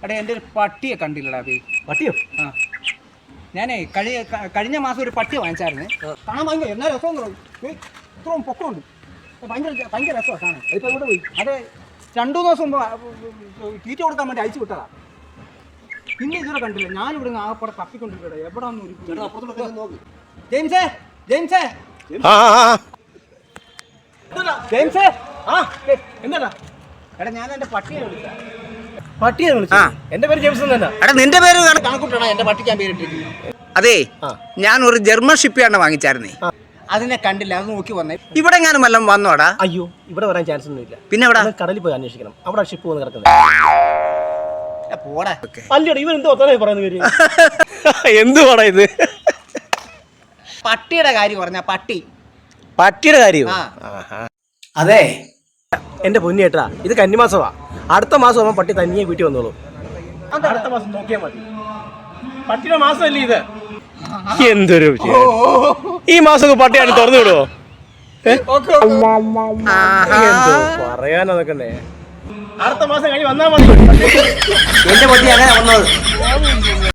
എടാ എൻ്റെ ഒരു പട്ടിയെ കണ്ടില്ലടാ ബേ. പട്ടിയോ? ആ ഞാനേ കഴിഞ്ഞ മാസം ഒരു പട്ടിയെ വാങ്ങിച്ചായിരുന്നു. കാണാൻ ഭയങ്കര എന്നാ രസം ഇത്രയും പൊക്കമുണ്ട്. ഭയങ്കര രസമാണ് കാണാൻ. അതിപ്പോൾ എവിടെ പോയി? അത് 2-3 ദിവസം മുമ്പ് തീറ്റ കൊടുക്കാൻ വേണ്ടി അയച്ചു വിട്ടതാ. പിന്നെ ഇതുവരെ കണ്ടില്ല. ഞാനിവിടെ ആകപ്പാടെ തപ്പിക്കൊണ്ടിരിക്കട്ടെ. എവിടെ നോക്ക് ജെയിംസേ ജെയിംസേ ജെയിംസേ. എന്താ എടാ ഞാൻ എൻ്റെ പട്ടിയെ വിളിച്ച. പട്ടിയെ വിളിച്ചു? എന്റെ പേര് ജെയിംസ് തന്നെ. എടാ നിന്റെ പേര് കണക്കൂട്ടണം. എൻ്റെ പട്ടിക്ക് ഞാൻ പേരിട്ടിരിക്കുന്നു. അതെ, ഞാൻ ഒരു ജർമ്മൻ ഷിപ്പിയാണ് വാങ്ങിച്ചായിരുന്നേ. അതിനെ കണ്ടില്ല. അത് നോക്കി വന്നേ. ഇവിടെ എങ്ങാനും വല്ലതും വന്നോടാ? അയ്യോ, ഇവിടെ വരാൻ ചാൻസ് ഒന്നും ഇല്ല. പിന്നെ ഇവിടെ കടലിൽ പോയി അന്വേഷിക്കണം. അവിടെ ഷിപ്പ് വന്ന് കിടക്കുന്നത്. പോടാ. അല്ലടാ, ഇവൻ എന്തോ പറയുന്ന എന്തുവാടാ ഇത്? പട്ടിയുടെ കാര്യം പറഞ്ഞ പട്ടിയുടെ കാര്യം? അതെ എന്റെ പൊന്നിയേട്ടാ, ഇത് കന്നിമാസമാ. അടുത്ത മാസം ആവുമ്പോ പട്ടി തനിയെ വീട്ടിൽ വന്നോളൂ. അടുത്ത മാസം നോക്കിയാൽ മതി. പട്ടിയുടെ മാസമല്ലേ ഇത്? എന്തൊരു ഈ മാസം പട്ടിയാണ് തുറന്നു വിടുവോ? എന്തോ പറയാനൊക്കെ. അടുത്ത മാസം കഴിഞ്ഞ് വന്നാൽ മതി. എന്റെ പട്ടി അങ്ങനെ വന്നത്.